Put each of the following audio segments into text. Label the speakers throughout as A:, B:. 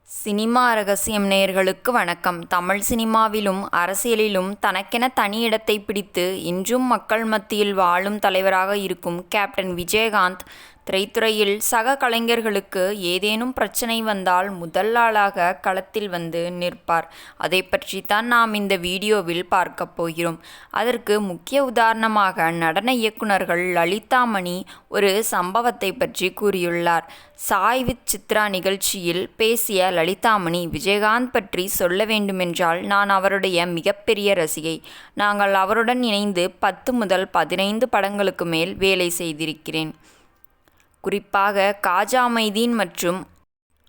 A: Cinema ரகசியம் நேயர்களுக்கு வணக்கம். தமிழ் சினிமாவிலும் அரசியலிலும் தனக்கென தனி இடத்தை பிடித்து இன்றும் மக்கள் மத்தியில் வாழும் தலைவராக இருக்கும் கேப்டன் விஜயகாந்த் திரைத்துறையில் சக கலைஞர்களுக்கு ஏதேனும் பிரச்சனை வந்தால் முதல் ஆளாக களத்தில் வந்து நிற்பார். அதை பற்றித்தான் நாம் இந்த வீடியோவில் பார்க்க போகிறோம். அதற்கு முக்கிய உதாரணமாக நடன இயக்குனர்கள் லலிதாமணி ஒரு சம்பவத்தை பற்றி கூறியுள்ளார். சாய் வித் சித்ரா நிகழ்ச்சியில் பேசிய லலிதாமணி, விஜயகாந்த் பற்றி சொல்ல வேண்டுமென்றால் நான் அவருடைய மிகப்பெரிய ரசிகை. நாங்கள் அவருடன் இணைந்து 10 முதல் 15 படங்களுக்கு மேல் வேலை செய்திருக்கிறேன். குறிப்பாக காஜா மைதீன் மற்றும்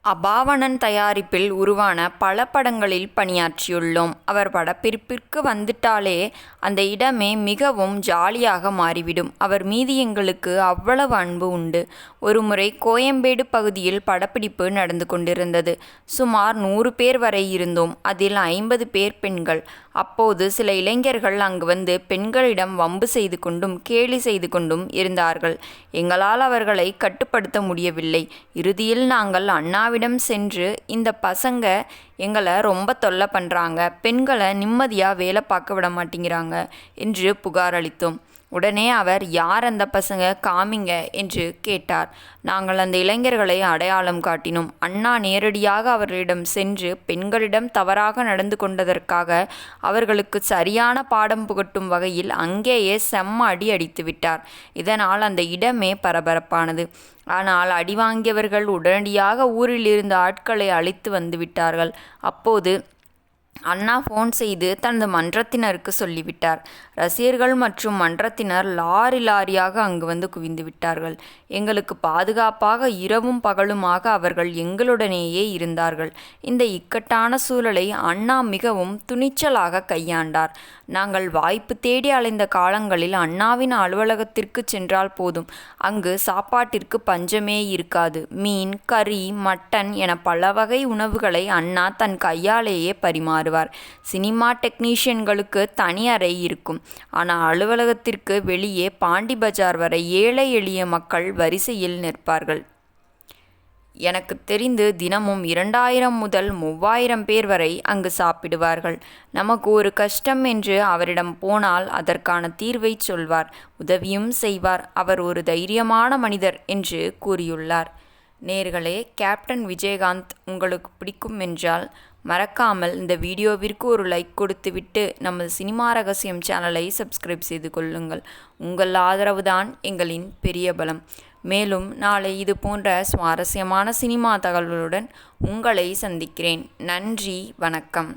A: அபாவணன் தயாரிப்பில் உருவான பல படங்களில் பணியாற்றியுள்ளோம். அவர் படப்பிடிப்பிற்கு வந்துட்டாலே அந்த இடமே மிகவும் ஜாலியாக மாறிவிடும். அவர் மீது எங்களுக்கு அவ்வளவு அன்பு உண்டு. ஒருமுறை கோயம்பேடு பகுதியில் படப்பிடிப்பு நடந்து கொண்டிருந்தது. சுமார் 100 பேர் வரை இருந்தோம். அதில் 50 பேர் பெண்கள். அப்போது சில இளைஞர்கள் அங்கு வந்து பெண்களிடம் வம்பு செய்து கொண்டும் கேலி செய்து கொண்டும் இருந்தார்கள். எங்களால் அவர்களை கட்டுப்படுத்த முடியவில்லை. இறுதியில் நாங்கள் அண்ணாவிடம் சென்று, இந்த பசங்க எங்களை ரொம்ப தொல்லை பண்ணுறாங்க, பெண்களை நிம்மதியாக வேலை பார்க்க விட மாட்டேங்கிறாங்க என்று புகார் அளித்தோம். உடனே அவர், யார் அந்த பசங்க, காமிங்க என்று கேட்டார். நாங்கள் அந்த இளைஞர்களை அடையாளம் காட்டினோம். அண்ணா நேரடியாக அவர்களிடம் சென்று பெண்களிடம் தவறாக நடந்து கொண்டதற்காக அவர்களுக்கு சரியான பாடம் புகட்டும் வகையில் அங்கேயே செம்ம அடி அடித்து விட்டார். இதனால் அந்த இடமே பரபரப்பானது. ஆனால் அடி வாங்கியவர்கள் உடனடியாக ஊரில் இருந்த ஆட்களை அழைத்து வந்து விட்டார்கள். அப்போது அண்ணா ஃபோன் செய்து தனது மன்றத்தினருக்கு சொல்லிவிட்டார். ரசிகர்கள் மற்றும் மன்றத்தினர் லாரியாக அங்கு வந்து குவிந்து விட்டார்கள். எங்களுக்கு பாதுகாப்பாக இரவும் பகலுமாக அவர்கள் எங்களுடனேயே இருந்தார்கள். இந்த இக்கட்டான சூழலை அண்ணா மிகவும் துணிச்சலாக கையாண்டார். நாங்கள் வாய்ப்பு தேடி அலைந்த காலங்களில் அண்ணாவின் அலுவலகத்திற்கு சென்றால் போதும், அங்கு சாப்பாட்டிற்கு பஞ்சமே இருக்காது. மீன், கறி, மட்டன் என பல வகை உணவுகளை அண்ணா தன் கையாலேயே பரிமாறுவார். சினிமா டெக்னீஷியன்களுக்கு தனி அறை இருக்கும். ஆனால் அலுவலகத்திற்கு வெளியே பாண்டி பஜார் வரை ஏழை எளிய மக்கள் வரிசையில் நிற்பார்கள். எனக்கு தெரிந்து தினமும் 2000 முதல் 3000 பேர் வரை அங்கு சாப்பிடுவார்கள். நமக்கு ஒரு கஷ்டம் என்று அவரிடம் போனால் அதற்கான தீர்வை சொல்வார், உதவியும் செய்வார். அவர் ஒரு தைரியமான மனிதர் என்று கூறியுள்ளார். நேயர்களே, கேப்டன் விஜயகாந்த் உங்களுக்கு பிடிக்கும் என்றால் மறக்காமல் இந்த வீடியோவிற்கு ஒரு லைக் கொடுத்துவிட்டு நமது சினிமா ரகசியம் சேனலை சப்ஸ்கிரைப் செய்து கொள்ளுங்கள். உங்கள் ஆதரவுதான் எங்களின் பெரிய பலம். மேலும் நாளை இது போன்ற சுவாரஸ்யமான சினிமா தகவல்களுடன் உங்களை சந்திக்கிறேன். நன்றி, வணக்கம்.